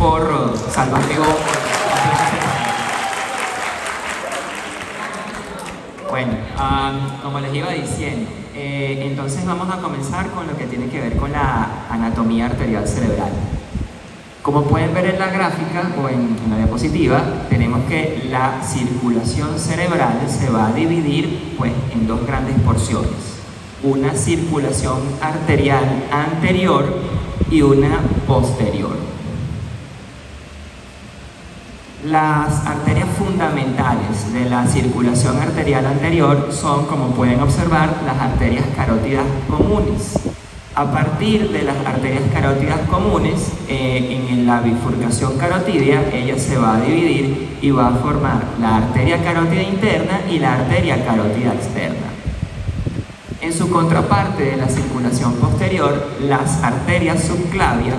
por Salvateo. Bueno, como les iba diciendo, entonces vamos a comenzar con lo que tiene que ver con la anatomía arterial cerebral. Como pueden ver en la gráfica o en la diapositiva, tenemos que la circulación cerebral se va a dividir pues, en dos grandes porciones. Una circulación arterial anterior y una posterior. Las arterias fundamentales de la circulación arterial anterior son, como pueden observar, las arterias carótidas comunes. A partir de las arterias carótidas comunes, en la bifurcación carotídea, ella se va a dividir y va a formar la arteria carótida interna y la arteria carótida externa. En su contraparte de la circulación posterior, las arterias subclavias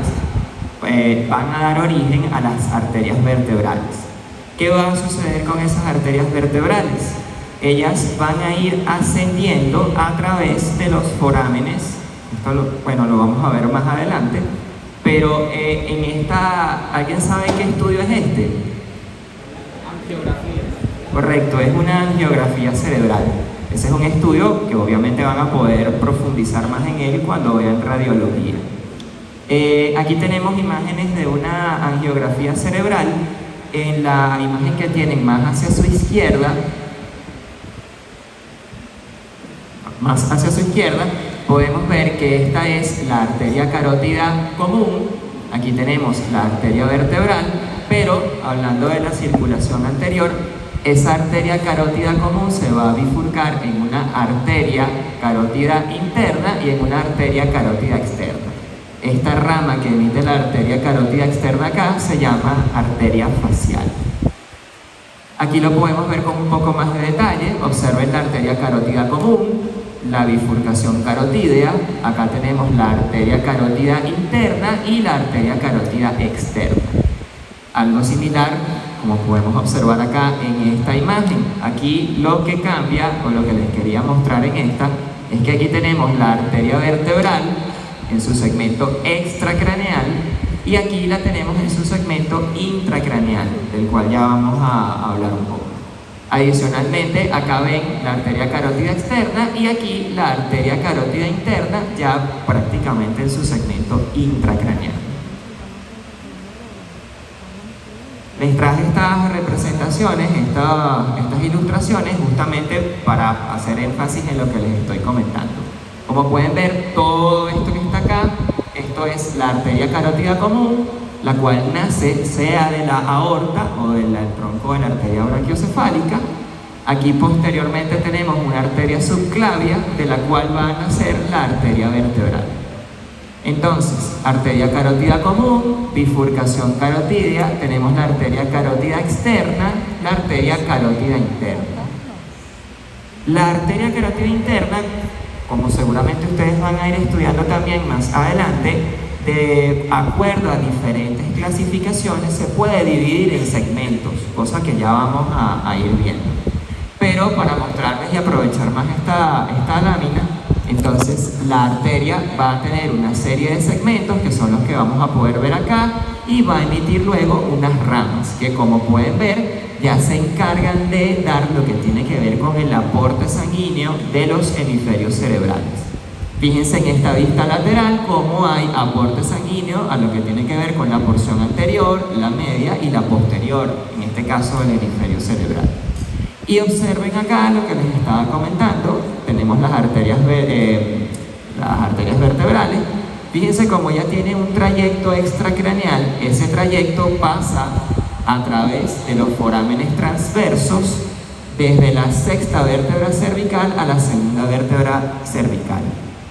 van a dar origen a las arterias vertebrales. ¿Qué va a suceder con esas arterias vertebrales? Ellas van a ir ascendiendo a través de los forámenes. Esto lo vamos a ver más adelante, pero ¿alguien sabe qué estudio es este? Angiografía. Correcto, es una angiografía cerebral. Ese es un estudio que obviamente van a poder profundizar más en él cuando vean radiología. Aquí tenemos imágenes de una angiografía cerebral. En la imagen que tienen más hacia su izquierda, podemos ver que esta es la arteria carótida común. Aquí tenemos la arteria vertebral, pero hablando de la circulación anterior, esa arteria carótida común se va a bifurcar en una arteria carótida interna y en una arteria carótida externa. Esta rama que emite la arteria carótida externa acá se llama arteria facial. Aquí lo podemos ver con un poco más de detalle. Observen la arteria carótida común, la bifurcación carotídea. Acá tenemos la arteria carótida interna y la arteria carótida externa. Algo similar, como podemos observar acá en esta imagen. Aquí lo que cambia, o lo que les quería mostrar en esta, es que aquí tenemos la arteria vertebral en su segmento extracraneal y aquí la tenemos en su segmento intracraneal, del cual ya vamos a hablar un poco. Adicionalmente, acá ven la arteria carótida externa y aquí la arteria carótida interna ya prácticamente en su segmento intracraneal. Les traje estas representaciones, estas ilustraciones justamente para hacer énfasis en lo que les estoy comentando. Como pueden ver, todo esto que está acá, esto es la arteria carótida común, la cual nace sea de la aorta o del tronco de la arteria brachiocefálica. Aquí posteriormente tenemos una arteria subclavia, de la cual va a nacer la arteria vertebral. Entonces, arteria carótida común, bifurcación carotídea, tenemos la arteria carótida externa, la arteria carótida interna. La arteria carótida interna, como seguramente ustedes van a ir estudiando también más adelante, de acuerdo a diferentes clasificaciones, se puede dividir en segmentos, cosa que ya vamos a ir viendo. Pero para mostrarles y aprovechar más esta lámina, entonces la arteria va a tener una serie de segmentos que son los que vamos a poder ver acá y va a emitir luego unas ramas que, como pueden ver, ya se encargan de dar lo que tiene que ver con el aporte sanguíneo de los hemisferios cerebrales. Fíjense en esta vista lateral cómo hay aporte sanguíneo a lo que tiene que ver con la porción anterior, la media y la posterior, en este caso el hemisferio cerebral. Y observen acá lo que les estaba comentando, tenemos las arterias vertebrales. Fíjense cómo ya tiene un trayecto extracraneal, ese trayecto pasa a través de los forámenes transversos desde la sexta vértebra cervical a la segunda vértebra cervical.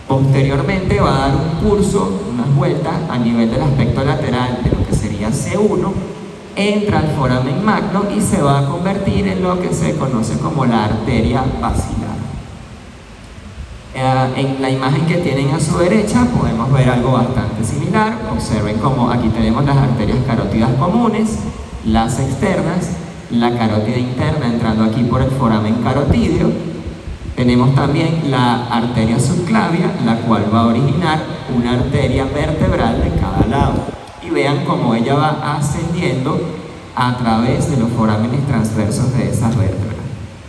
Posteriormente va a dar un curso, unas vueltas a nivel del aspecto lateral de lo que sería C1, entra al foramen magno y se va a convertir en lo que se conoce como la arteria basilar. En la imagen que tienen a su derecha podemos ver algo bastante similar. Observen cómo aquí tenemos las arterias carótidas comunes, las externas, la carótida interna entrando aquí por el foramen carotídeo. Tenemos también la arteria subclavia, la cual va a originar una arteria vertebral de cada lado y vean cómo ella va ascendiendo a través de los forámenes transversos de esas vértebras.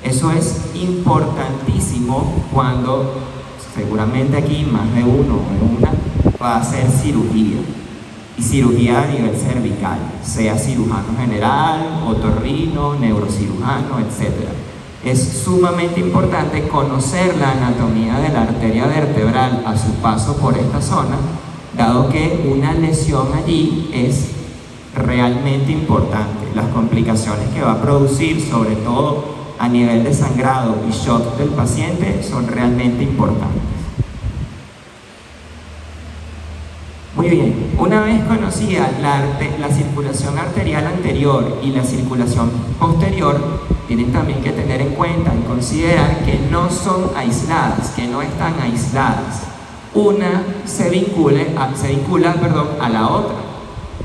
Eso es importantísimo cuando seguramente aquí más de uno o de una va a hacer cirugía, y cirugía a nivel cervical, sea cirujano general, otorrino, neurocirujano, etc. Es sumamente importante conocer la anatomía de la arteria vertebral a su paso por esta zona, dado que una lesión allí es realmente importante. Las complicaciones que va a producir, sobre todo a nivel de sangrado y shock del paciente, son realmente importantes. Muy bien, una vez conocida la circulación arterial anterior y la circulación posterior, tienen también que tener en cuenta y considerar que no son aisladas, que no están aisladas. Una se vincula a la otra.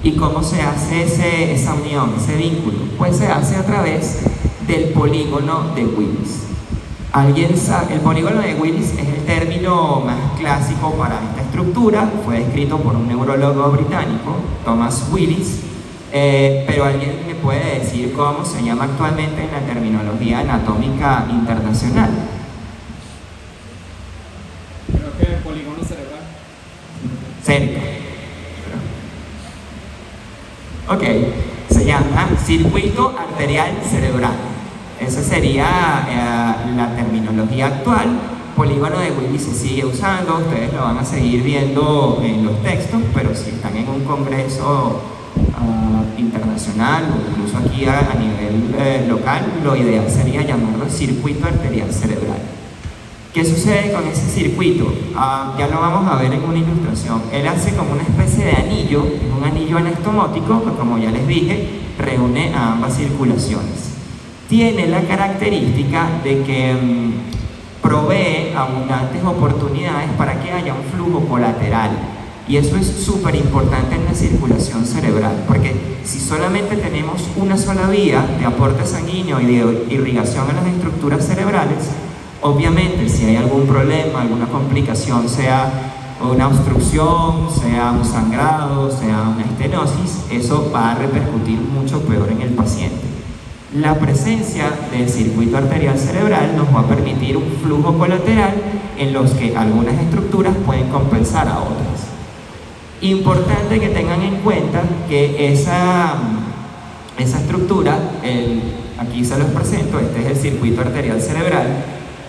¿Y cómo se hace esa unión, ese vínculo? Pues se hace a través del polígono de Willis. ¿Alguien sabe? El polígono de Willis es el término más clásico para esta estructura. Fue descrito por un neurólogo británico, Thomas Willis. Pero ¿alguien me puede decir cómo se llama actualmente en la terminología anatómica internacional? Creo que el polígono cerebral. Cerca. Ok, se llama circuito arterial cerebral. Esa sería la terminología actual. Polígono de Willis se sigue usando, ustedes lo van a seguir viendo en los textos, pero si están en un congreso internacional o incluso aquí a nivel local, lo ideal sería llamarlo circuito arterial cerebral. ¿Qué sucede con ese circuito? Ya lo vamos a ver en una ilustración. Él hace como una especie de anillo, es un anillo anastomótico que, como ya les dije, reúne a ambas circulaciones. Tiene la característica de que provee abundantes oportunidades para que haya un flujo colateral. Y eso es súper importante en la circulación cerebral, porque si solamente tenemos una sola vía de aporte sanguíneo y de irrigación a las estructuras cerebrales, obviamente si hay algún problema, alguna complicación, sea una obstrucción, sea un sangrado, sea una estenosis, eso va a repercutir mucho peor en el paciente. La presencia del circuito arterial cerebral nos va a permitir un flujo colateral en los que algunas estructuras pueden compensar a otras. Importante que tengan en cuenta que esa estructura, aquí se los presento, este es el circuito arterial cerebral.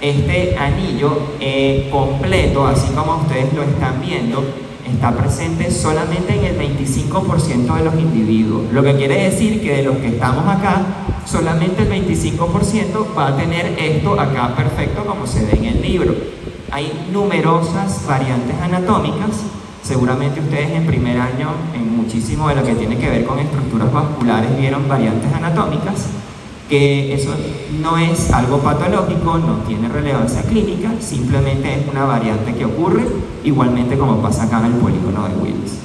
Este anillo completo, así como ustedes lo están viendo, está presente solamente en el 25% de los individuos, lo que quiere decir que de los que estamos acá, solamente el 25% va a tener esto acá perfecto como se ve en el libro. Hay numerosas variantes anatómicas, seguramente ustedes en primer año, en muchísimo de lo que tiene que ver con estructuras vasculares, vieron variantes anatómicas, que eso no es algo patológico, no tiene relevancia clínica, simplemente es una variante que ocurre, igualmente como pasa acá en el polígono de Willis.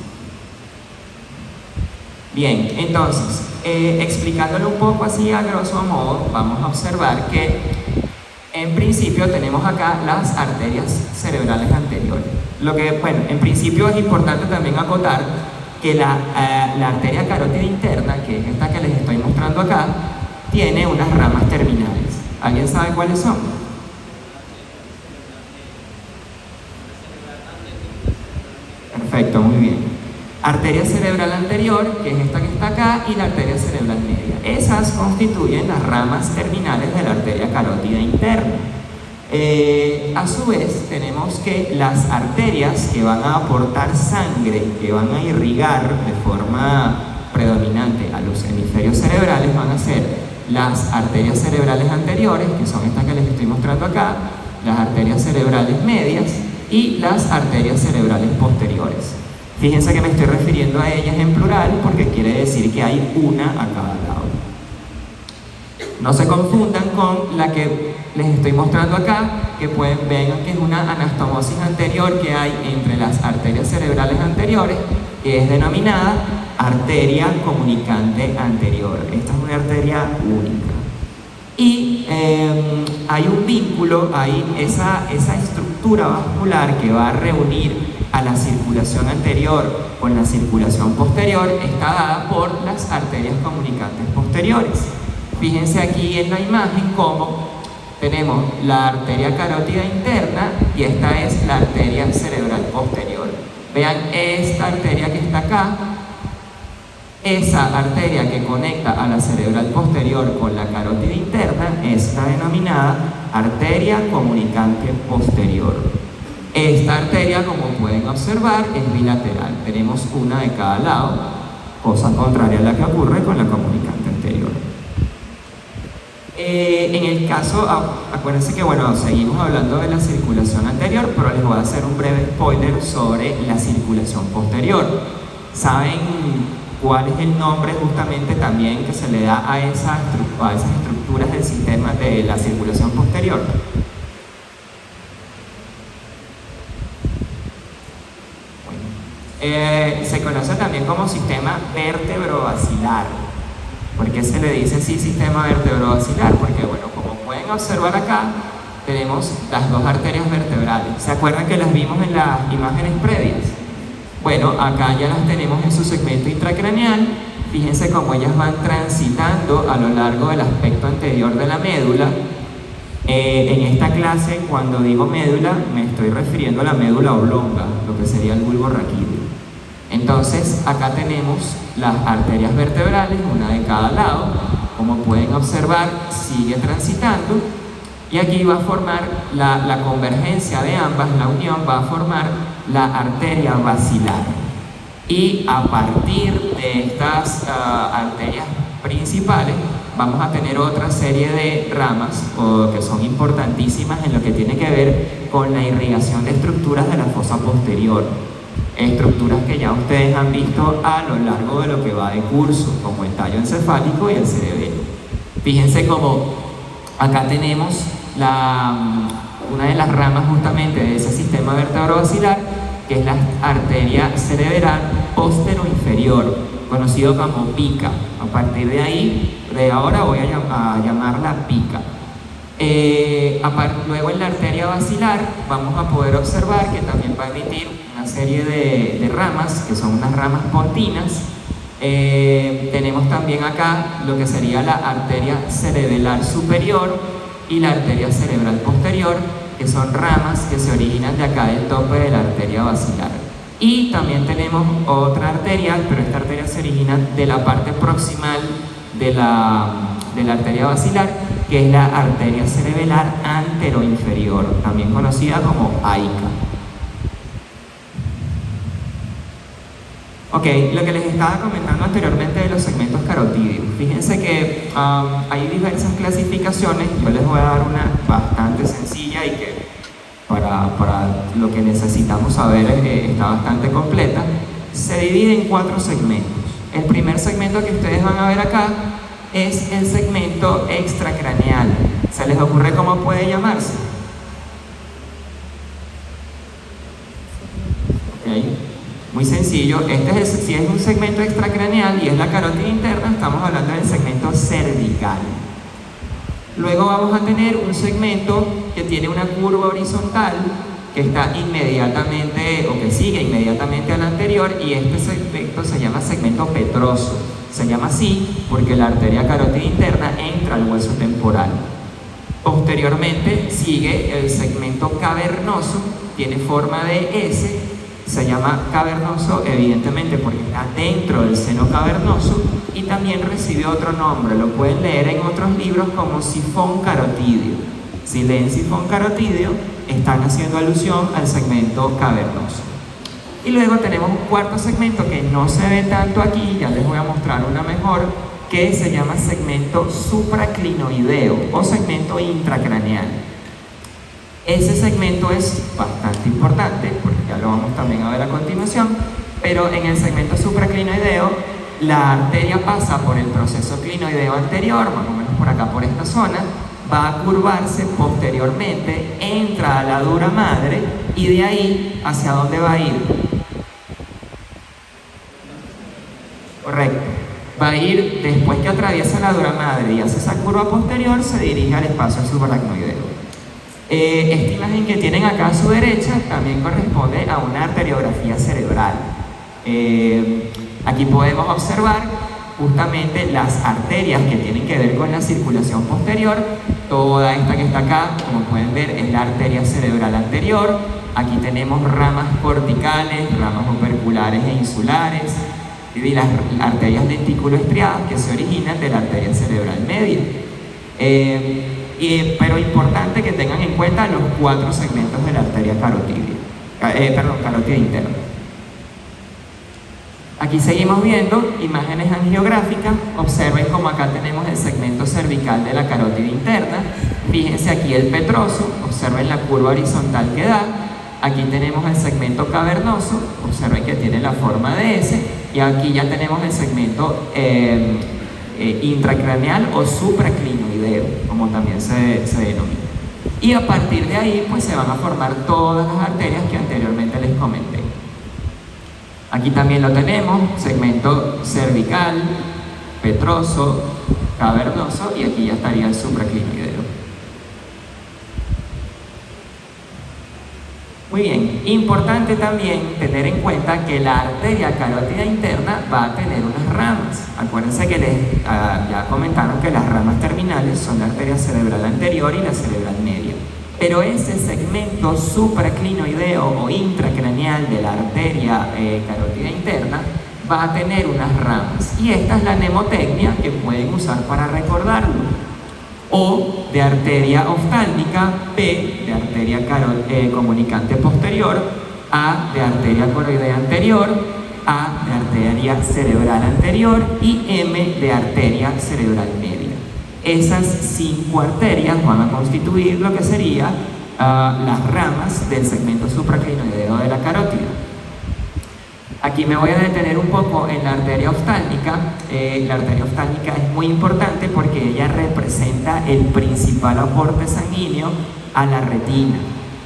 Bien, entonces, explicándolo un poco así a grosso modo, vamos a observar que en principio tenemos acá las arterias cerebrales anteriores. Lo que, bueno, en principio es importante también acotar que la arteria carótida interna, que es esta que les estoy mostrando acá, tiene unas ramas terminales. ¿Alguien sabe cuáles son? Perfecto, muy bien. Arteria cerebral anterior, que es esta que está acá, y la arteria cerebral media. Esas constituyen las ramas terminales de la arteria carótida interna. A su vez, tenemos que las arterias que van a aportar sangre, que van a irrigar de forma predominante a los hemisferios cerebrales, van a ser las arterias cerebrales anteriores, que son estas que les estoy mostrando acá, las arterias cerebrales medias y las arterias cerebrales posteriores. Fíjense que me estoy refiriendo a ellas en plural porque quiere decir que hay una a cada lado. No se confundan con la que les estoy mostrando acá, que ver que es una anastomosis anterior que hay entre las arterias cerebrales anteriores, que es denominada arteria comunicante anterior. Esta es una arteria única. Y hay un vínculo, hay esa estructura vascular que va a reunir a la circulación anterior con la circulación posterior está dada por las arterias comunicantes posteriores. Fíjense aquí en la imagen cómo tenemos la arteria carótida interna y esta es la arteria cerebral posterior. Vean esta arteria que está acá, esa arteria que conecta a la cerebral posterior con la carótida interna es la denominada arteria comunicante posterior. Esta arteria, como pueden observar, es bilateral. Tenemos una de cada lado, cosa contraria a la que ocurre con la comunicante anterior. En el caso, acuérdense que seguimos hablando de la circulación anterior, pero les voy a hacer un breve spoiler sobre la circulación posterior. ¿Saben cuál es el nombre justamente también que se le da a esas estructuras del sistema de la circulación posterior? Se conoce también como sistema vertebrovascular. ¿Por qué se le dice así sistema vertebrovascular? Porque como pueden observar acá, tenemos las dos arterias vertebrales. ¿Se acuerdan que las vimos en las imágenes previas? Bueno, acá ya las tenemos en su segmento intracraneal. Fíjense cómo ellas van transitando a lo largo del aspecto anterior de la médula. En esta clase, cuando digo médula, me estoy refiriendo a la médula oblonga, lo que sería el bulbo raquídeo. Entonces, acá tenemos las arterias vertebrales, una de cada lado. Como pueden observar, sigue transitando y aquí va a formar la convergencia de ambas, la unión va a formar la arteria basilar. Y a partir de estas arterias principales, vamos a tener otra serie de ramas que son importantísimas en lo que tiene que ver con la irrigación de estructuras de la fosa posterior. Estructuras que ya ustedes han visto a lo largo de lo que va de curso, como el tallo encefálico y el cerebelo. Fíjense como acá tenemos una de las ramas justamente de ese sistema vertebrovascular, que es la arteria cerebral postero-inferior, conocido como pica. A partir de ahí, de ahora voy a llamarla pica. Luego en la arteria basilar vamos a poder observar que también va a emitir una serie de ramas, que son unas ramas pontinas. Tenemos también acá lo que sería la arteria cerebelar superior y la arteria cerebral posterior, que son ramas que se originan de acá del tope de la arteria basilar. Y también tenemos otra arteria, pero esta arteria se origina de la parte proximal de la arteria basilar, que es la arteria cerebelar anteroinferior, también conocida como AICA. Ok, lo que les estaba comentando anteriormente de los segmentos carotídeos. Fíjense que hay diversas clasificaciones. Yo les voy a dar una bastante sencilla y que para lo que necesitamos saber está bastante completa. Se divide en 4 segmentos. El primer segmento que ustedes van a ver acá es el segmento extracraneal. ¿Se les ocurre cómo puede llamarse? Okay. Muy sencillo. Si es un segmento extracraneal y es la carótida interna, estamos hablando del segmento cervical. Luego vamos a tener un segmento que tiene una curva horizontal que está inmediatamente, o que sigue inmediatamente al anterior, y este segmento se llama segmento petroso. Se llama así porque la arteria carótida interna entra al hueso temporal. Posteriormente sigue el segmento cavernoso, tiene forma de S, se llama cavernoso evidentemente porque está dentro del seno cavernoso, y también recibe otro nombre, lo pueden leer en otros libros como sifón carotídeo. Si leen sifón carotídeo, están haciendo alusión al segmento cavernoso. Y luego tenemos un cuarto segmento que no se ve tanto aquí, ya les voy a mostrar una mejor, que se llama segmento supraclinoideo o segmento intracraneal. Ese segmento es bastante importante, porque ya lo vamos también a ver a continuación, pero en el segmento supraclinoideo la arteria pasa por el proceso clinoideo anterior, más o menos por acá, por esta zona, va a curvarse posteriormente, entra a la dura madre y de ahí, ¿hacia dónde va a ir? Correcto. Va a ir, después que atraviesa la dura madre y hace esa curva posterior, se dirige al espacio subaracnoideo. Esta imagen que tienen acá a su derecha también corresponde a una arteriografía cerebral. Aquí podemos observar justamente las arterias que tienen que ver con la circulación posterior. Toda esta que está acá, como pueden ver, es la arteria cerebral anterior. Aquí tenemos ramas corticales, ramas operculares e insulares y las arterias lenticuloestriadas que se originan de la arteria cerebral media. Pero importante que tengan en cuenta los 4 segmentos de la arteria carótida interna. Aquí seguimos viendo imágenes angiográficas. Observen como acá tenemos el segmento cervical de la carótida interna. Fíjense aquí el petroso, observen la curva horizontal que da. Aquí tenemos el segmento cavernoso, observen que tiene la forma de S. Y aquí ya tenemos el segmento intracraneal o supraclinoideo, como también se denomina. Y a partir de ahí pues se van a formar todas las arterias que anteriormente les comenté. Aquí también lo tenemos, segmento cervical, petroso, cavernoso, y aquí ya estaría el supraclinoideo. Muy bien, importante también tener en cuenta que la arteria carótida interna va a tener unas ramas. Acuérdense que ya comentaron que las ramas terminales son la arteria cerebral anterior y la cerebral media. Pero ese segmento supraclinoideo o intracraneal de la arteria carótida interna va a tener unas ramas. Y esta es la mnemotecnia que pueden usar para recordarlo. O de arteria oftálmica, P de arteria comunicante posterior, A de arteria coroidea anterior, A de arteria cerebral anterior y M de arteria cerebral media. Esas 5 arterias van a constituir lo que sería las ramas del segmento supraclinoideo de la carótida. Aquí me voy a detener un poco en la arteria oftálmica. La arteria oftálmica es muy importante porque ella representa el principal aporte sanguíneo a la retina.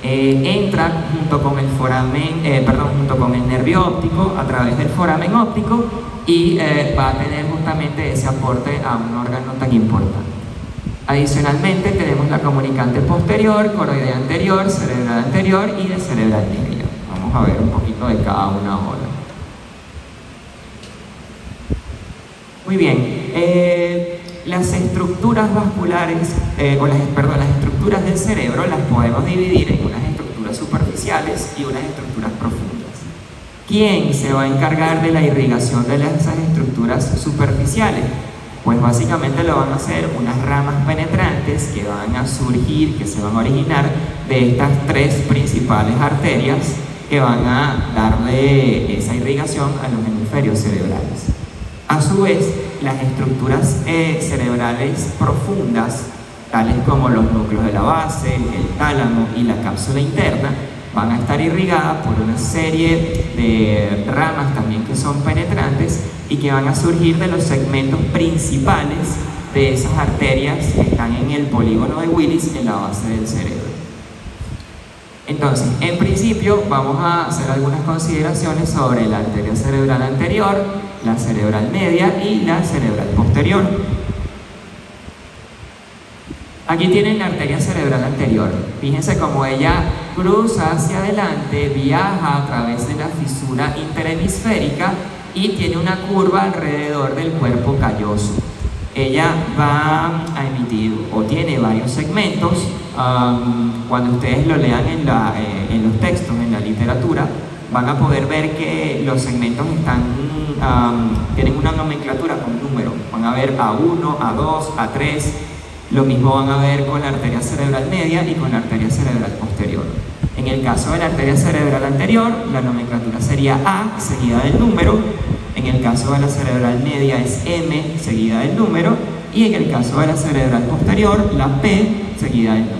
Entra junto con el junto con el nervio óptico a través del foramen óptico y va a tener justamente ese aporte a un órgano tan importante. Adicionalmente tenemos la comunicante posterior, coroidea anterior, cerebral anterior y de cerebral media. Vamos a ver un poquito de cada una ahora. Muy bien, las estructuras vasculares, las estructuras del cerebro las podemos dividir en unas estructuras superficiales y unas estructuras profundas. ¿Quién se va a encargar de la irrigación de esas estructuras superficiales? Pues básicamente lo van a hacer unas ramas penetrantes que van a surgir, que se van a originar de estas 3 principales arterias que van a darle esa irrigación a los hemisferios cerebrales. A su vez, las estructuras cerebrales profundas, tales como los núcleos de la base, el tálamo y la cápsula interna, van a estar irrigadas por una serie de ramas también que son penetrantes y que van a surgir de los segmentos principales de esas arterias que están en el polígono de Willis en la base del cerebro. Entonces, en principio vamos a hacer algunas consideraciones sobre la arteria cerebral anterior, la cerebral media y la cerebral posterior. Aquí tienen la arteria cerebral anterior. Fíjense cómo ella cruza hacia adelante, viaja a través de la fisura interhemisférica y tiene una curva alrededor del cuerpo calloso. Ella va a emitir o tiene varios segmentos. Cuando ustedes lo lean en los textos, en la literatura, van a poder ver que los segmentos tienen una nomenclatura con números. Van a ver A1, A2, A3. Lo mismo van a ver con la arteria cerebral media y con la arteria cerebral posterior. En el caso de la arteria cerebral anterior, la nomenclatura sería A seguida del número. En el caso de la cerebral media es M seguida del número. Y en el caso de la cerebral posterior, la P seguida del número.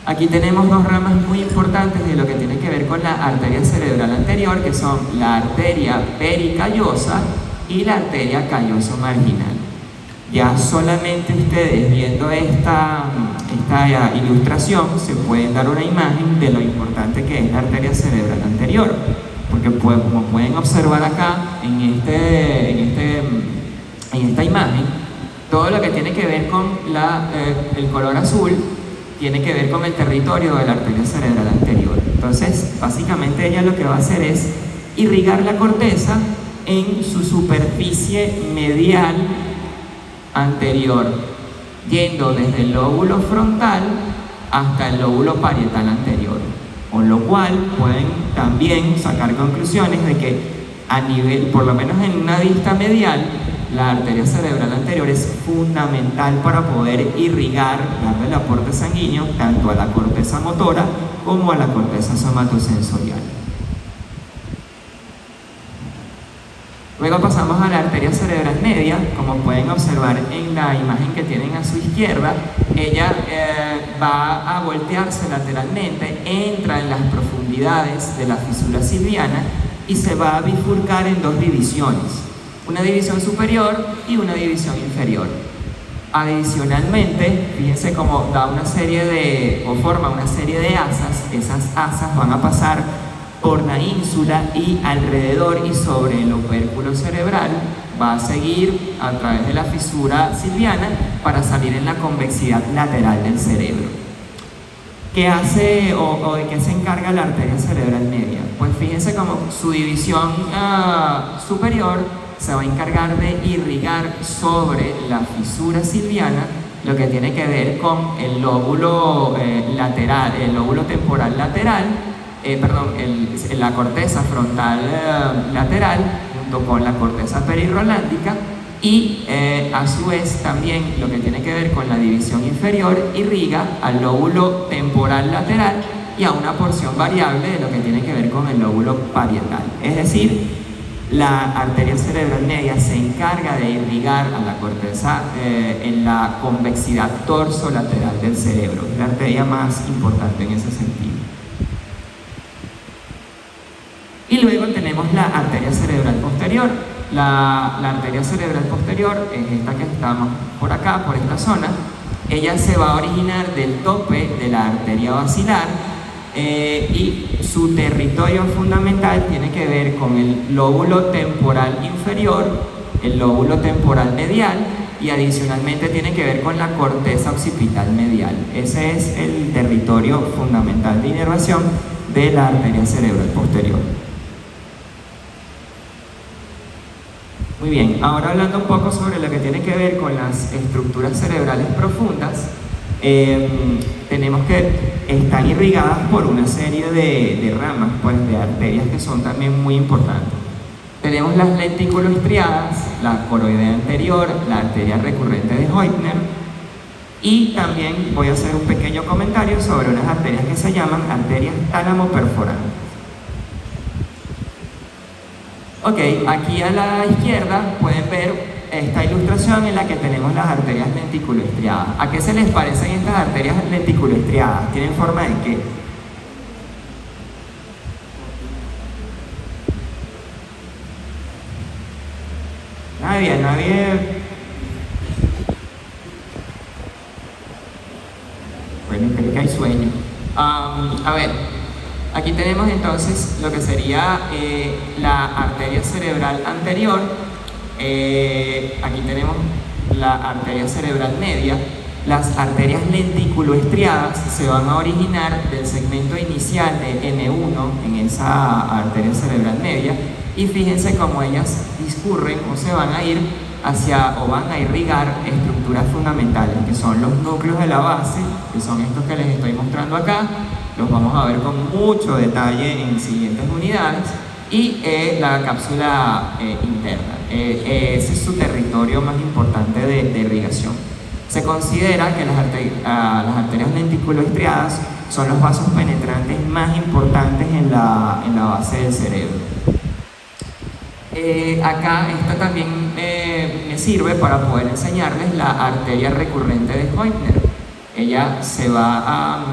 Aquí tenemos 2 ramas muy importantes de lo que tiene que ver con la arteria cerebral anterior, que son la arteria pericallosa y la arteria calloso marginal. Ya solamente ustedes viendo esta ilustración se pueden dar una imagen de lo importante que es la arteria cerebral anterior, porque como pueden observar acá en esta imagen, todo lo que tiene que ver con el color azul tiene que ver con el territorio de la arteria cerebral anterior. Entonces, básicamente ella lo que va a hacer es irrigar la corteza en su superficie medial anterior, yendo desde el lóbulo frontal hasta el lóbulo parietal anterior, con lo cual pueden también sacar conclusiones de que a nivel, por lo menos en una vista medial, la arteria cerebral anterior es fundamental para poder irrigar, darle el aporte sanguíneo tanto a la corteza motora como a la corteza somatosensorial. Luego pasamos a la arteria cerebral media. Como pueden observar en la imagen que tienen a su izquierda, ella va a voltearse lateralmente, entra en las profundidades de la fisura silviana y se va a bifurcar en dos divisiones, una división superior y una división inferior. Adicionalmente, fíjense cómo da una serie de, o forma una serie de asas. Esas asas van a pasar por la ínsula y alrededor y sobre el opérculo cerebral, va a seguir a través de la fisura silviana para salir en la convexidad lateral del cerebro. ¿Qué hace o de qué se encarga la arteria cerebral media? Pues fíjense cómo su división superior se va a encargar de irrigar sobre la fisura silviana lo que tiene que ver con el lóbulo lateral, el lóbulo temporal lateral, la corteza frontal lateral junto con la corteza perirrolándica y a su vez también lo que tiene que ver con la división inferior irriga al lóbulo temporal lateral y a una porción variable de lo que tiene que ver con el lóbulo parietal. Es decir, la arteria cerebral media se encarga de irrigar a la corteza en la convexidad dorsolateral del cerebro, la arteria más importante en ese sentido. Y luego tenemos la arteria cerebral posterior. La arteria cerebral posterior es esta que estamos por acá, por esta zona. Ella se va a originar del tope de la arteria basilar y su territorio fundamental tiene que ver con el lóbulo temporal inferior, el lóbulo temporal medial y adicionalmente tiene que ver con la corteza occipital medial. Ese es el territorio fundamental de inervación de la arteria cerebral posterior. Muy bien, ahora hablando un poco sobre lo que tiene que ver con las estructuras cerebrales profundas, tenemos que están irrigadas por una serie de ramas, pues de arterias que son también muy importantes. Tenemos las lentículo-estriadas, la coroidea anterior, la arteria recurrente de Heutner, y también voy a hacer un pequeño comentario sobre unas arterias que se llaman arterias tálamo-perforantes. Ok, aquí a la izquierda pueden ver esta ilustración en la que tenemos las arterias lenticuloestriadas. ¿A qué se les parecen estas arterias lenticuloestriadas? ¿Tienen forma de qué? Nadie. Bueno, creo que hay sueño. A ver, aquí tenemos entonces lo que sería la arteria cerebral anterior. Aquí tenemos la arteria cerebral media. Las arterias lenticuloestriadas se van a originar del segmento inicial de M1 en esa arteria cerebral media y fíjense cómo ellas discurren o se van a ir hacia o van a irrigar estructuras fundamentales que son los núcleos de la base, que son estos que les estoy mostrando acá. Los vamos a ver con mucho detalle en siguientes unidades. Y la cápsula interna. Ese es su territorio más importante de irrigación. Se considera que las arterias lenticuloestriadas son los vasos penetrantes más importantes en la base del cerebro. Acá esta también me sirve para poder enseñarles la arteria recurrente de Heutner. Ella se va a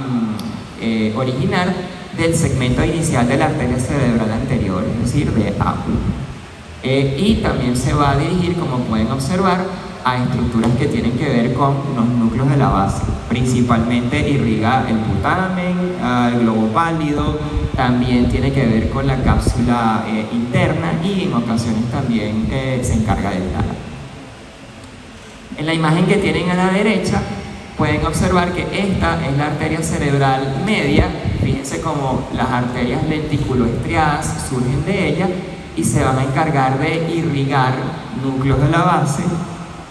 originar del segmento inicial de la arteria cerebral anterior, es decir, de A1. Y también se va a dirigir, como pueden observar, a estructuras que tienen que ver con los núcleos de la base. Principalmente irriga el putamen, el globo pálido, también tiene que ver con la cápsula interna y en ocasiones también se encarga del tálamo. En la imagen que tienen a la derecha, pueden observar que esta es la arteria cerebral media. Fíjense cómo las arterias lenticuloestriadas surgen de ella y se van a encargar de irrigar núcleos de la base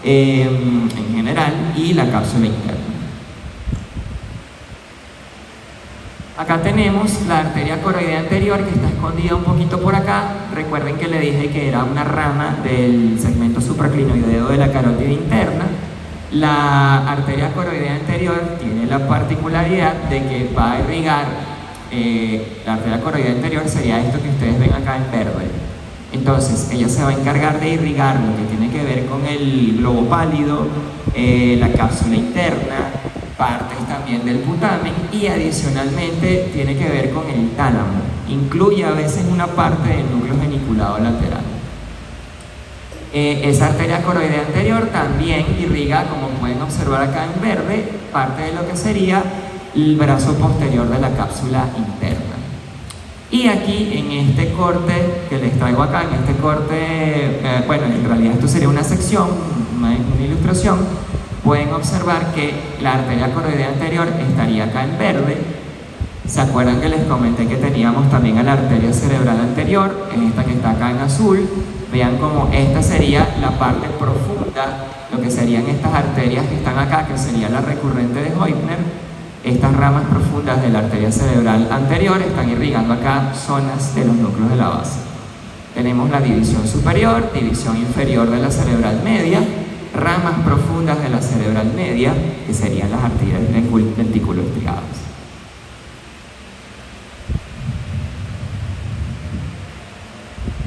en general y la cápsula interna. Acá tenemos la arteria coroidea anterior, que está escondida un poquito por acá. Recuerden que le dije que era una rama del segmento supraclinoideo de la carótida interna. La arteria coroidea anterior tiene la particularidad de que va a irrigar, la arteria coroidea anterior sería esto que ustedes ven acá en verde. Entonces, ella se va a encargar de irrigar lo que tiene que ver con el globo pálido, la cápsula interna, partes también del putamen, y adicionalmente tiene que ver con el tálamo. Incluye a veces una parte del núcleo geniculado lateral. Esa arteria coroidea anterior también irriga, como pueden observar acá en verde, parte de lo que sería el brazo posterior de la cápsula interna. Y aquí en este corte que les traigo acá, en este corte, bueno, en realidad esto sería una sección, una ilustración, pueden observar que la arteria coroidea anterior estaría acá en verde. ¿Se acuerdan que les comenté que teníamos también a la arteria cerebral anterior, esta que está acá en azul? Vean cómo esta sería la parte profunda, lo que serían estas arterias que están acá, que sería la recurrente de Heubner. Estas ramas profundas de la arteria cerebral anterior están irrigando acá zonas de los núcleos de la base. Tenemos la división superior, división inferior de la cerebral media, ramas profundas de la cerebral media, que serían las arterias lenticuloestriadas.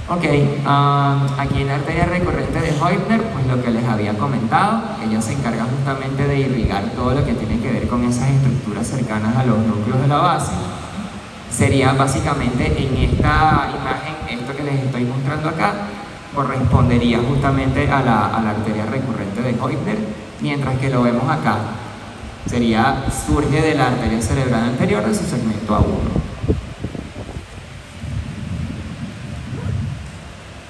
Ok, aquí en la arteria recurrente de Heubner, pues lo que les había comentado, ella se encarga justamente de irrigar todo lo que tiene que ver con esas estructuras cercanas a los núcleos de la base. Sería básicamente en esta imagen, esto que les estoy mostrando acá, correspondería justamente a la arteria recurrente de Heubner, mientras que lo vemos acá, surge de la arteria cerebral anterior de su segmento A1.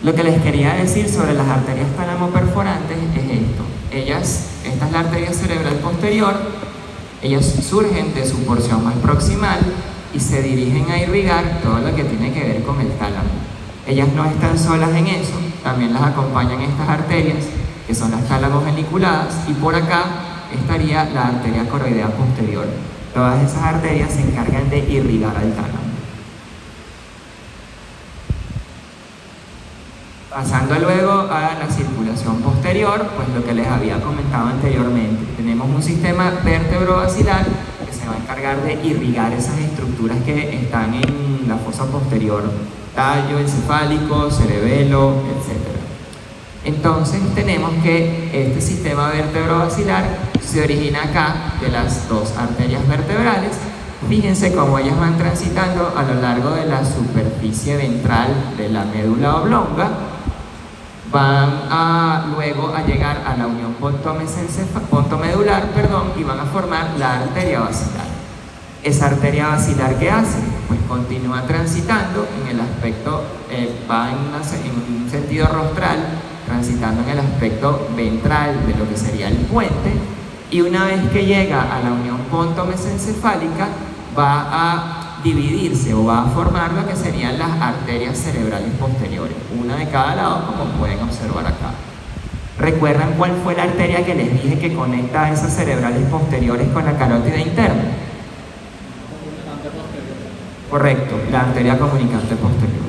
Lo que les quería decir sobre las arterias tálamo-perforantes es esto. Esta es la arteria cerebral posterior, ellas surgen de su porción más proximal y se dirigen a irrigar todo lo que tiene que ver con el tálamo. Ellas no están solas en eso, también las acompañan estas arterias, que son las tálamos geniculadas, y por acá estaría la arteria coroidea posterior. Todas esas arterias se encargan de irrigar al tálamo. Pasando luego a la circulación posterior, pues lo que les había comentado anteriormente, tenemos un sistema vértebro-basilar que se va a encargar de irrigar esas estructuras que están en la fosa posterior, tallo encefálico, cerebelo, etc. Entonces tenemos que este sistema vértebro-basilar se origina acá de las dos arterias vertebrales. Fíjense cómo ellas van transitando a lo largo de la superficie ventral de la médula oblonga, van luego a llegar a la unión pontomedular, y van a formar la arteria basilar. Esa arteria basilar, ¿qué hace? Pues continúa transitando en el aspecto, va en un sentido rostral, transitando en el aspecto ventral de lo que sería el puente, y una vez que llega a la unión pontomesencefálica va a dividirse o va a formar lo que serían las arterias cerebrales posteriores, una de cada lado, como pueden observar acá. ¿Recuerdan cuál fue la arteria que les dije que conecta a esas cerebrales posteriores con la carótida interna? Correcto, la arteria comunicante posterior.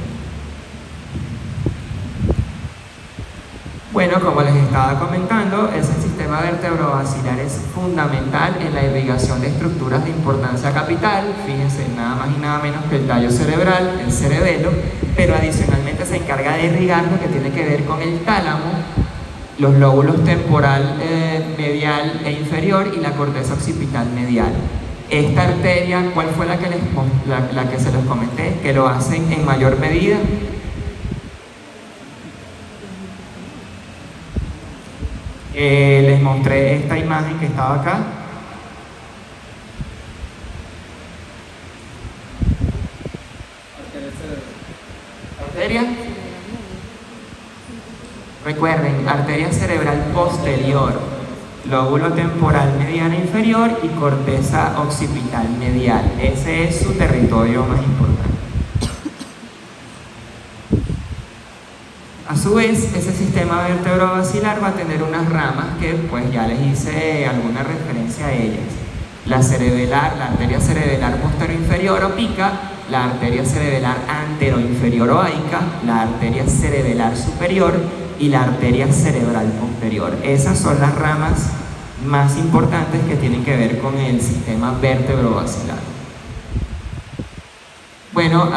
Bueno, como les estaba comentando, ese sistema vertebrovascular es fundamental en la irrigación de estructuras de importancia capital. Fíjense, nada más y nada menos que el tallo cerebral, el cerebelo, pero adicionalmente se encarga de irrigar lo que tiene que ver con el tálamo, los lóbulos temporal medial e inferior y la corteza occipital medial. Esta arteria, ¿cuál fue la que se los comenté? Que lo hacen en mayor medida. Les mostré esta imagen que estaba acá. Arteria. Recuerden, arteria cerebral posterior. lóbulo temporal mediano inferior y corteza occipital medial. Ese es su territorio más importante. A su vez, ese sistema vertebrovascular va a tener unas ramas que pues ya les hice alguna referencia a ellas. La cerebelar, la arteria cerebelar posterior inferior o pica, la arteria cerebelar anteroinferior o aica, la arteria cerebelar superior y la arteria cerebral posterior. Esas son las ramas más importantes que tienen que ver con el sistema vertebrovascular. Bueno,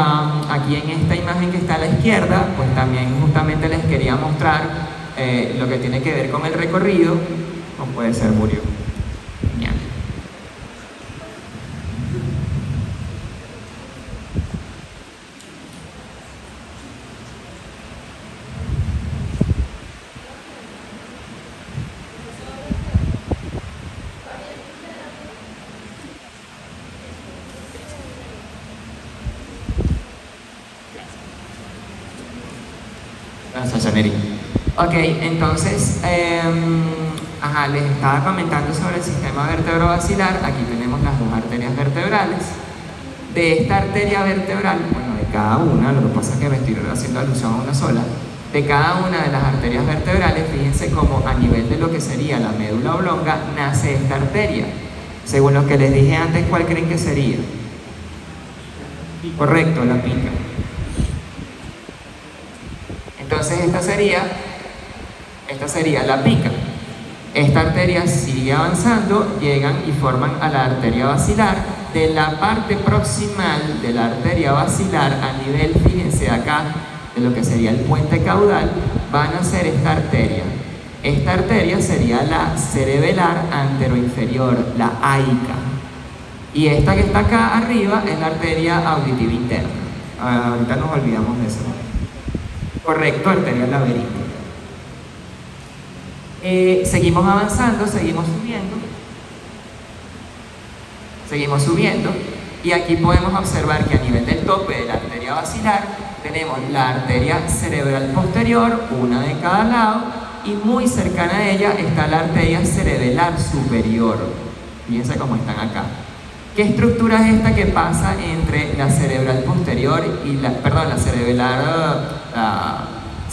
aquí en esta imagen que está a la izquierda, pues también justamente les quería mostrar lo que tiene que ver con el recorrido. No puede ser, murió. Genial. Gracias, Janeri. Ok, entonces, les estaba comentando sobre el sistema vertebrovascular. Aquí tenemos las dos arterias vertebrales. De esta arteria vertebral, bueno, de cada una, lo que pasa es que me estoy haciendo alusión a una sola, de cada una de las arterias vertebrales, fíjense cómo a nivel de lo que sería la médula oblonga, nace esta arteria. Según lo que les dije antes, ¿cuál creen que sería? Correcto, la pica. Entonces esta sería la pica. Esta arteria sigue avanzando, llegan y forman a la arteria basilar. De la parte proximal de la arteria basilar a nivel, fíjense acá, de lo que sería el puente caudal, van a ser esta arteria. Esta arteria sería la cerebelar anteroinferior, la aica. Y esta que está acá arriba es la arteria auditiva interna. Ahorita nos olvidamos de eso. Correcto, arteria laberíntica. Seguimos avanzando, seguimos subiendo y aquí podemos observar que a nivel del tope de la arteria basilar tenemos la arteria cerebral posterior, una de cada lado, y muy cercana a ella está la arteria cerebelar superior. Fíjense cómo están acá. ¿Qué estructura es esta que pasa entre la cerebral posterior y la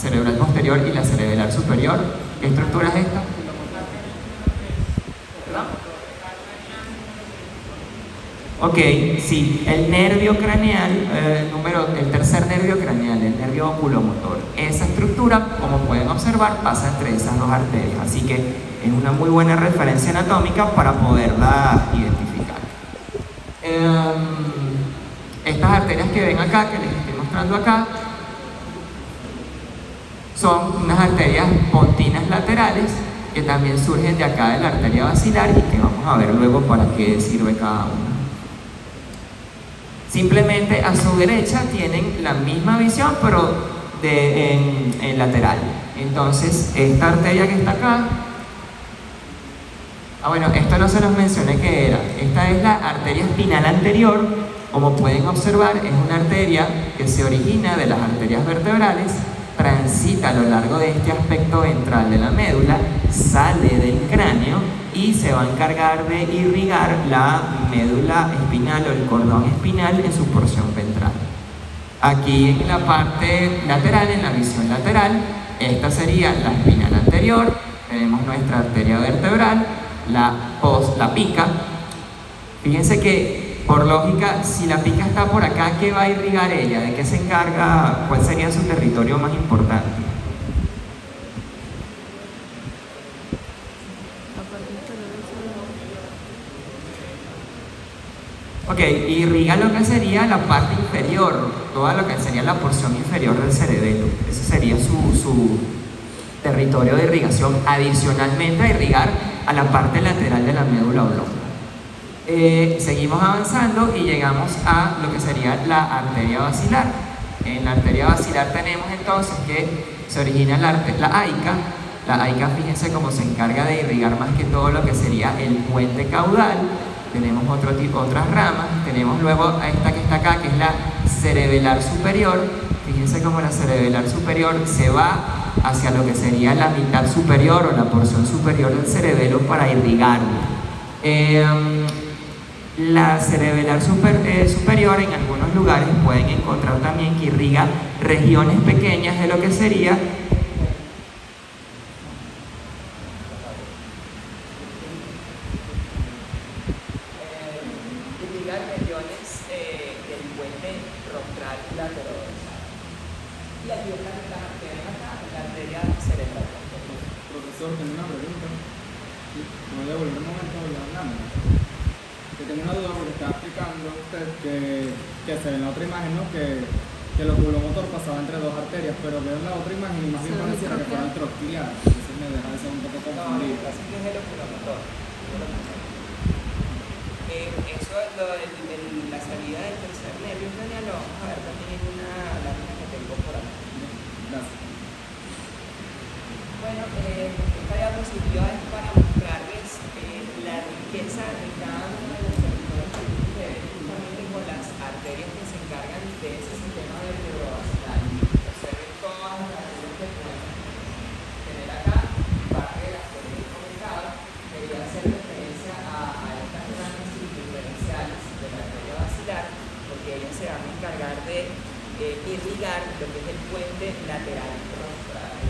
cerebral posterior y la cerebelar superior? ¿Qué estructura es esta? Ok, sí, el nervio craneal, el tercer nervio craneal, el nervio oculomotor. Esa estructura, como pueden observar, pasa entre esas dos arterias, así que es una muy buena referencia anatómica para poderla identificar. Estas arterias que ven acá, que les estoy mostrando acá, son unas arterias pontinas laterales que también surgen de acá de la arteria basilar y que vamos a ver luego para qué sirve cada una. Simplemente a su derecha tienen la misma visión, pero en lateral. Entonces, esta arteria que está acá, bueno, esto no se los mencioné que era. Esta es la arteria espinal anterior. Como pueden observar, es una arteria que se origina de las arterias vertebrales, transita a lo largo de este aspecto ventral de la médula, sale del cráneo y se va a encargar de irrigar la médula espinal o el cordón espinal en su porción ventral. Aquí en la parte lateral, en la visión lateral, esta sería la espinal anterior, tenemos nuestra arteria vertebral, la pica. Fíjense que por lógica, si la pica está por acá, ¿qué va a irrigar ella? ¿De qué se encarga? ¿Cuál sería su territorio más importante? Ok, irriga lo que sería la parte inferior, toda lo que sería la porción inferior del cerebelo. Ese sería su territorio de irrigación, adicionalmente a irrigar a la parte lateral de la médula oblonga. Seguimos avanzando y llegamos a lo que sería la arteria basilar. En la arteria basilar tenemos entonces que se origina la aica. La aica, fíjense cómo se encarga de irrigar más que todo lo que sería el puente caudal. Tenemos otras ramas. Tenemos luego a esta que está acá, que es la cerebelar superior. Fíjense cómo la cerebelar superior se va hacia lo que sería la mitad superior o la porción superior del cerebelo para irrigarlo. La cerebelar superior en algunos lugares pueden encontrar también que irriga regiones pequeñas de lo que sería Profesor, tengo una pregunta. Me voy a devolver un momento y hablando. Que tengo una duda porque estaba explicando usted que se ve en la otra imagen, ¿no? Que el óculo motor pasaba entre dos arterias, pero veo en la otra imagen y más bien pareciera que fuera el troclear. Entonces me deja de ser un poco confundido. No, así que es el oculomotor. Eso es lo de la salida del tercer nervio craneal, lo vamos a ver también en una lámina que tengo por aquí. Gracias. Bueno, esta diapositiva es para mostrarles la riqueza de cada uno de los territorios que tiene justamente con las arterias que se encargan de ese sistema vertebrovascular. Observen todas las arterias que pueden tener acá, parte de las que les he comentado, quería hacer referencia a estas grandes circunferenciales de la arteria basilar, porque ellas se van a encargar de irrigar lo que es el puente lateral rostral.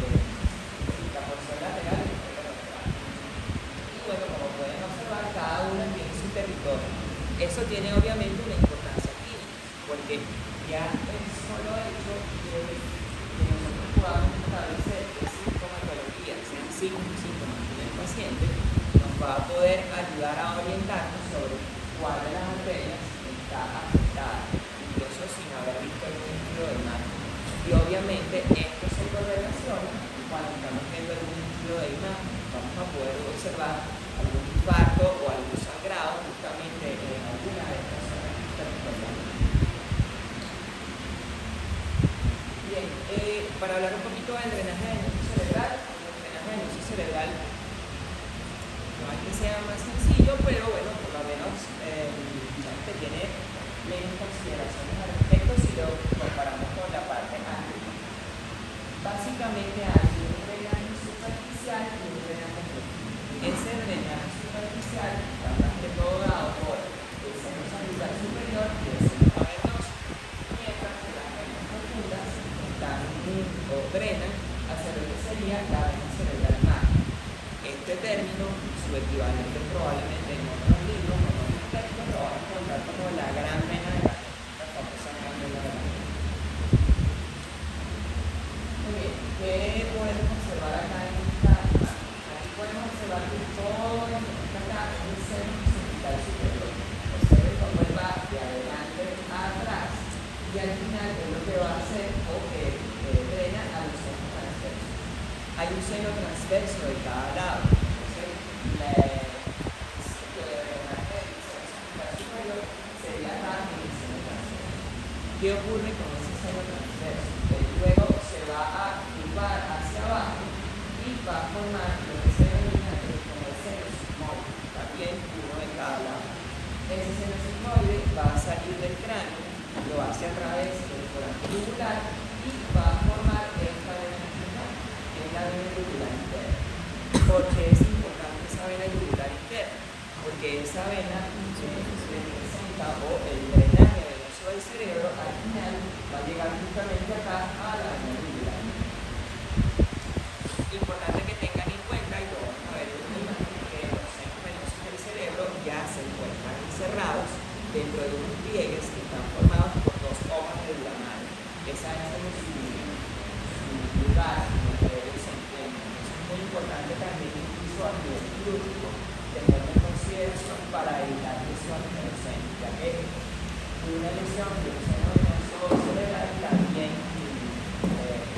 Lateral y bueno, como pueden observar, cada una tiene su territorio. Eso tiene obviamente una importancia aquí, porque ya el solo hecho de que nosotros podamos establecer qué sintomatología, sean síntomas que tiene el paciente, nos va a poder ayudar a orientarnos sobre cuál de las arterias está afectada, incluso sin haber visto el líquido de imagen. Y obviamente esto se correlaciona cuando estamos viendo algún líquido de imagen, vamos a poder observar algún infarto o algún sangrado justamente en alguna de estas zonas territoriales. Bien, para hablar un poquito del drenaje del nervio cerebral, el drenaje del nervio cerebral no es que sea más sencillo, pero bueno, por lo menos digamos que tiene menos consideraciones al respecto si lo comparamos con la parte anterior. Básicamente hay un drenaje superficial y un drenaje profundo. Ese drenaje superficial está más que todo dado por el seno salular superior y el seno cavernoso, mientras que las venas profundas están o drenan hacia lo que sería la vena cerebral magna. Este término, su equivalente probablemente en otros libros o en otros textos, lo van a encontrar como la gran vena de la famosa gran vena de la mente. ¿Qué podemos observar acá en esta imagen? Aquí podemos observar que todo esto que está acá es el seno occipital superior. Observen cómo él va de adelante a atrás y al final es lo que va a hacer o que drena a los senos transversos. Hay un seno transverso de cada lado. Entonces, el drenaje del seno occipital superior sería acá en el seno transverso. ¿Qué ocurre con ese seno transverso? Luego se va a hacia abajo y va a formar lo que se denomina como el seno sigmoide, también uno de cada lado. Ese seno sigmoide va a salir del cráneo, lo hace a través del corazón yugular y va a formar esta vena yugular, que es la vena yugular interna. ¿Por qué es importante esa vena yugular interna? Porque esa vena representa o el drenaje venoso del cerebro al final va a llegar justamente acá a la vena yugular. Importante que tengan en cuenta, y lo vamos a ver en una imagen, que los senos venosos del cerebro ya se encuentran encerrados dentro de unos pliegues que están formados por dos hojas de duramano. Esa es su lugar donde ellos se encuentran. Eso es muy importante también, incluso a nivel quirúrgico, tenerlo en consideración para evitar lesiones de los senos, ya que una lesión de un seno venoso cerebral también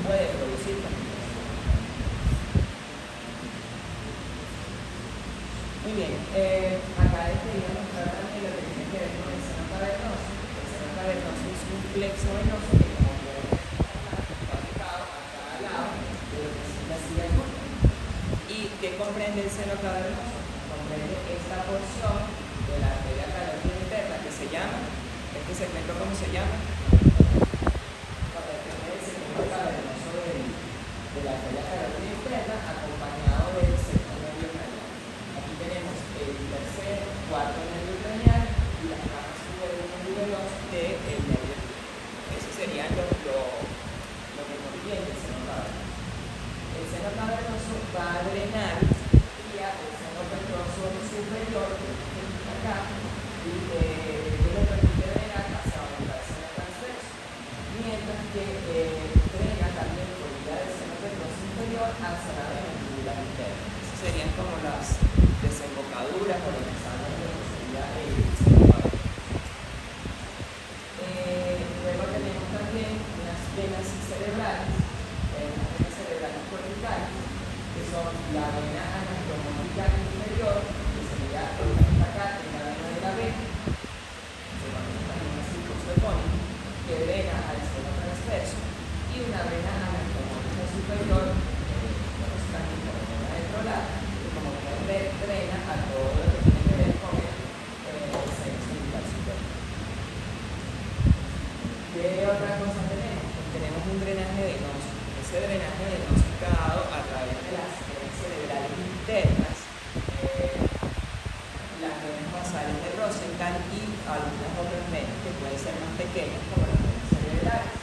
puede producir complicaciones. Muy bien, acá les quería mostrar también lo que tiene que ver con el seno cavernoso. El seno cavernoso es un plexo venoso que, como pueden ver, está ubicado a cada lado de lo que es la silla del mundo. ¿Y qué comprende el seno cavernoso? Comprende esta porción de la arteria carótida interna que se llama, este segmento, ¿cómo se llama? El segmento cavernoso del de la arteria carótida interna acompañado del sexto nervio craneal. Aquí tenemos el tercer, cuarto nervio craneal y las ramas V1 y V2 del nervio. Esos serían lo que contiene el seno cavernoso. El seno cavernoso va a drenar vía el seno petroso superior, que está acá, y le permite drenar hacia donde está el seno transverso, mientras que drena también por vía del seno petroso inferior hacia la vena tubular interna. Esas serían como las desembocaduras o los exámenes de lo que sería el seno cavernoso. Luego tenemos también unas venas cerebrales, corticales, que son la vena anastomótica inferior, que sería esta acá, en la vena de la B, se conoce también así circunflejónica, que drena al seno transverso, y una vena anastomótica superior, que se conoce también como vena ventrolar, que como pueden ver, drena a todo lo que tiene que ver con el seno cervical superior. ¿Qué otra cosa tenemos? Pues tenemos un drenaje venoso. Ese drenaje venoso está dado a través de las venas cerebrales internas, las venas basales de Rosenthal y algunas otras venas que pueden ser más pequeñas, como las venas cerebrales.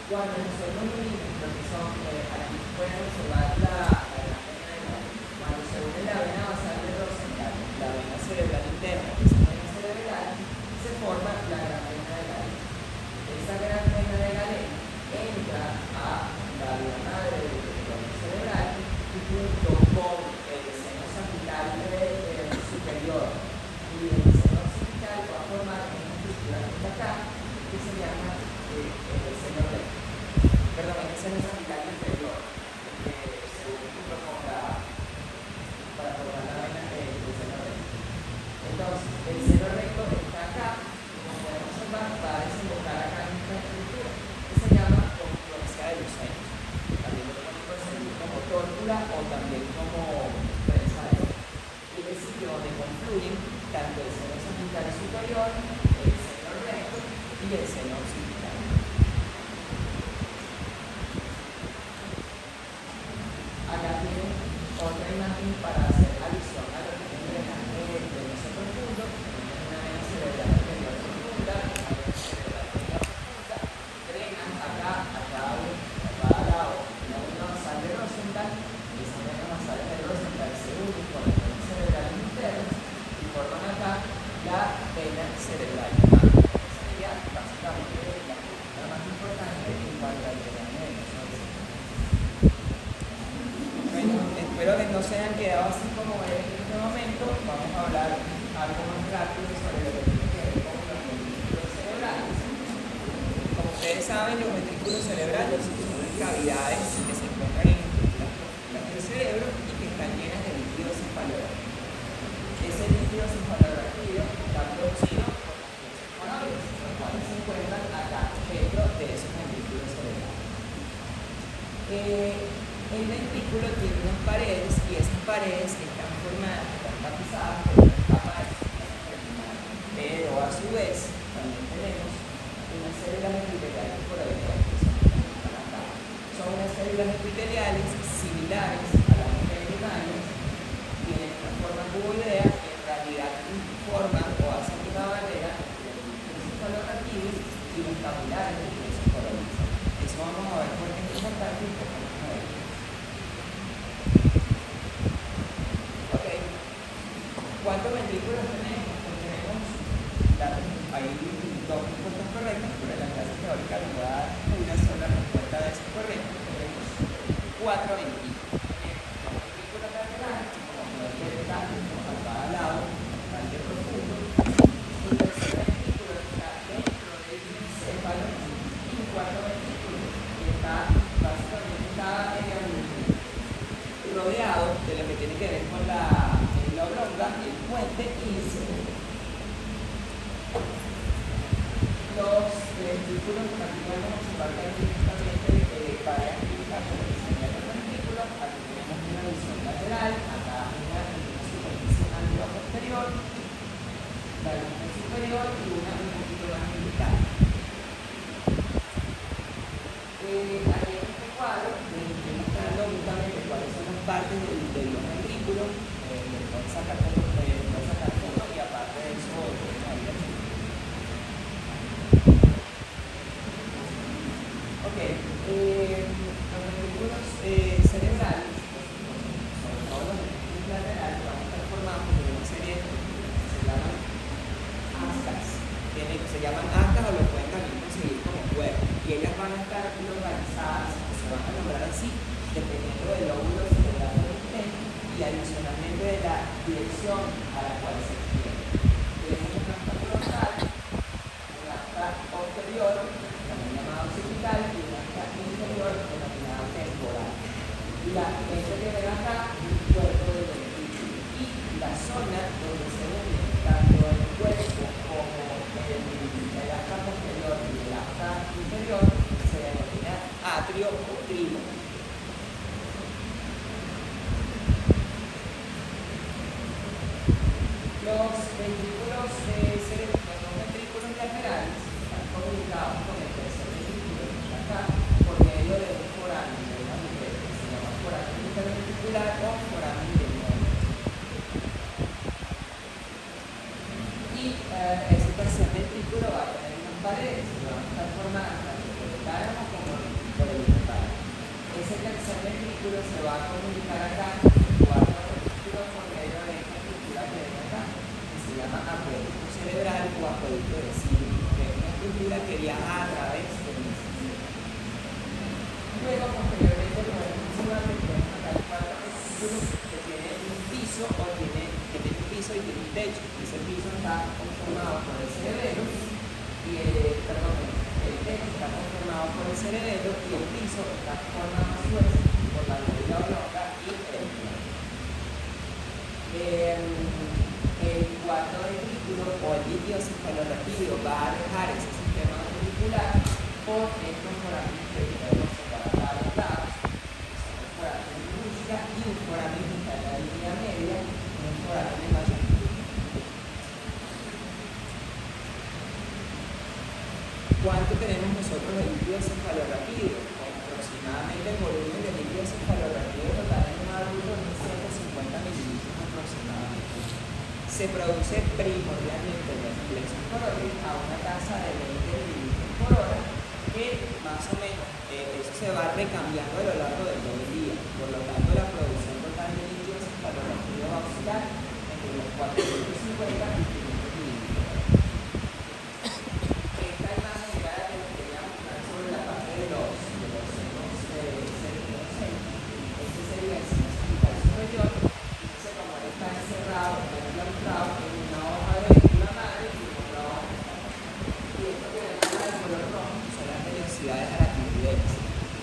Cuando nosotros unimos lo que son, aquí pueden observar la vena cerebral. Cuando se une la vena basal de Rosenthal, la vena cerebral interna, que es la vena cerebral, se forma la gran vena de Galena. Esa gran vena de Galena entra a la vía madre del territorio cerebral y junto con el seno sagital superior y el seno occipital va a formar una estructura que está acá que se llama el seno recto. Perdón, el seno sagital inferior, que se une junto con para formar la vena del seno recto. Entonces, el seno recto está acá, como podemos observar, va a desembocar acá en esta estructura que se llama confluencia de los senos. También lo podemos conseguir como tórtula o también como prensa de oro. Y es el sitio donde confluyen tanto el seno sagital superior, el seno recto y el seno occipital. Acá tienen otra imagen para hacer alusión a lo que es el drenaje venoso profundo. Tenemos una vena cerebral inferior profunda, una vena cerebral inferior profunda, drenan acá a cada lado la vena basal de Rosenthal. Esas venas basales de Rosenthal se unen con las venas cerebrales internas y forman acá la vena cerebral humana. Esa sería básicamente la más importante en cuanto al drenaje venoso. Bueno, espero que no se hayan quedado así como ven en este momento. Vamos a hablar algo más rápido sobre lo que tiene que ver con los ventrículos cerebrales. Como ustedes saben, los ventrículos cerebrales son cavidades que se encuentran en las del cerebro y que están llenas de líquido cefalorraquídeo. Ese líquido cefalorraquídeo está producido por las fibras monoides, los cuales se encuentran acá dentro de esos ventrículos cerebrales. El ventrículo tiene unas paredes y esas paredes están formadas, están tapizadas por una capa de terminal. Pero a su vez también tenemos unas células epiteliales por ahí que están acá. Son unas células epiteliales similares a las primarias, tienen una forma cuboidea y en realidad forman o hacen una barrera entre el líquido cefalorraquídeo y los capilares del líquido cefalorraquídeo. Eso vamos a ver por qué es importante y por qué no es. Ok, ¿cuántos ventrículos tenemos? Pues tenemos, hay dos respuestas correctas, pero en la clase teórica les voy a dar una sola respuesta de esas correctas. Tenemos 4 ventrículos. Tenemos los ventrículos laterales, como pueden ver, están a cada lado, bastante profundo. Un tercer ventrículo está dentro del encéfalo y un cuarto ventrículo que está básicamente rodeado de lo que tiene que ver con la oblonga, el puente y el cerebro. Los ventrículos, aquí podemos observar que hay justamente varias listas de lo que serían los ventrículos. Aquí tenemos una visión lateral, acá una superficie anterior-posterior, la vista superior y una un poquito más militar. Aquí en este cuadro vemos los ventrículos, le pueden sacar fotos y aparte de eso, tienen ahí la chica. Ok, los ventrículos cerebrales, sobre todo los ventrículos laterales, van a estar formados por una serie que se llaman ascas. Se llaman ascas o lo pueden también conseguir como cuerpos. Y ellas van a estar localizadas, o se van a nombrar así, dependiendo del lóbulo cerebral que estén y adicionalmente de la dirección a la cual se extiende. Tenemos un asta frontal, un asta posterior, también llamado occipital, y un asta inferior denominado temporal. Y este que ven acá es el cuerpo del ventrículo y la zona donde se une tanto el cuerpo como el asta posterior y el asta inferior se denomina atrio o trilo. Los ventrículos laterales están comunicados con el tercer ventrículo que está acá por medio de un foramen de una mujer que se llama foramen interventricular o foramen de Moro. Y ese tercer ventrículo va a tener unas paredes que van a estar formadas tanto por el tálamo como por el hipotálamo. Ese tercer ventrículo se va a comunicar acá con el cuarto ventrículo por medio de esta estructura que ven acá, que se llama acueducto cerebral o acueducto de Silvio, que es una estructura que viaja a través del mismo. Luego, posteriormente, podemos observar que tenemos acá el cuarto ventrículo que tiene un piso o tiene un piso y tiene un techo. Ese piso está conformado por el cerebelo y el techo está conformado por el cerebelo y el piso está formado a su vez por la médula oblonga y el plano. El cuarto ventrículo o el líquido cefalorraquídeo va a dejar ese sistema ventricular por estos forámenes que tenemos separados a los lados, que son el foramen de Brusca y un foramen que está en la línea media, un foramen de mayor. ¿Cuánto tenemos nosotros de líquido cefalorraquídeo? Aproximadamente el volumen de líquido cefalorraquídeo total en un adulto es 150 mililitros aproximadamente. Se produce primordialmente en el plexo coroides a una tasa de 20 mililitros por hora, que más o menos eso se va recambiando a lo largo de todo el día. Por lo tanto, la producción total de líquido cefalorraquídeo va a oscilar entre los 450 y 500 mililitros. Esta imagen era la que les quería mostrar sobre la parte de los senos cervicales. Este sería el seno cervical superior. Fíjense cómo él está encerrado, en una hoja de la madre y en otra hoja de la madre. Y esto que ven acá de color rojo son las vellosidades aracnoideas,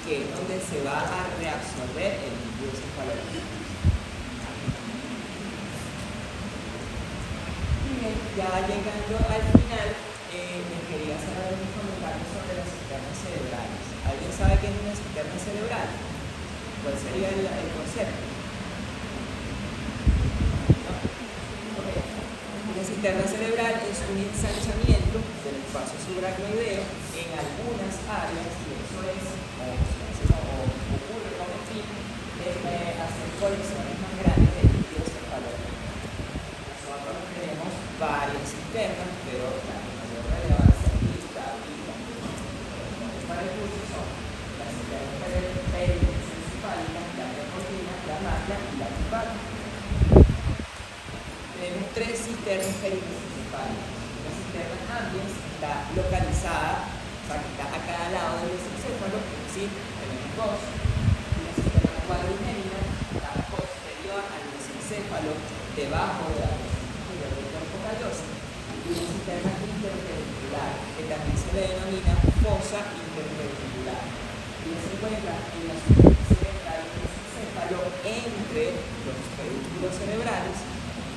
que es donde se va a reabsorber el líquido cefalorraquídeo. Bien, ya llegando al final, les quería hacer algunos comentarios sobre las cisternas cerebrales. ¿Alguien sabe qué es una cisterna cerebral? ¿Cuál sería el concepto? La cisterna cerebral es un ensanchamiento del espacio subaracnoideo en algunas áreas, y eso es, o ocurre con el fin de hacer colecciones más grandes de líquido cefalorraquídeo. Nosotros tenemos varias cisternas, pero la de mayor relevancia aquí está arriba. Para el curso son las cisternas perimesencefálicas, la reportina, la magna y la tipática. Tenemos tres cisternas perimesencefálicas. La cisterna ambiens está localizada, o sea, que está a cada lado del mesencéfalo, es decir, tenemos dos. Y la cisterna cuadrigémina está posterior al mesencéfalo, debajo de la porción superior del cuerpo calloso. Y una cisterna interventricular, que también se le denomina fosa interventricular. Y se encuentra en la superficie ventral del mesencéfalo entre los pedúnculos cerebrales.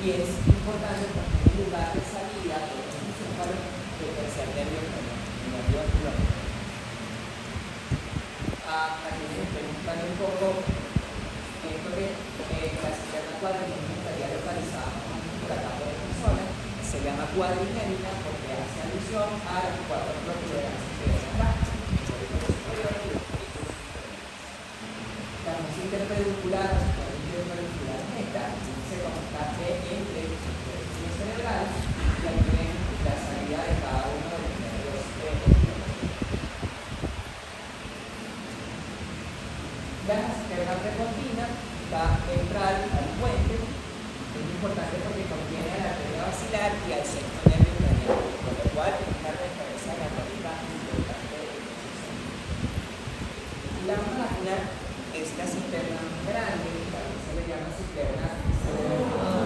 Y es importante porque es un lugar de salida del mesencéfalo del tercer nervio ocular. Para que les esté mostrando un poco esto que la cisterna cuadrigémina estaría localizada por acá por esta zona, se llama cuadrigémina porque hace alusión a las cuatro protuberancias que ven acá, la fosa interpeduncular, y al sexto nervio craneal, con lo cual esta referencia anatómica importante del proceso. La máquina es la cisterna más grande, también se le llama cisterna cerebral.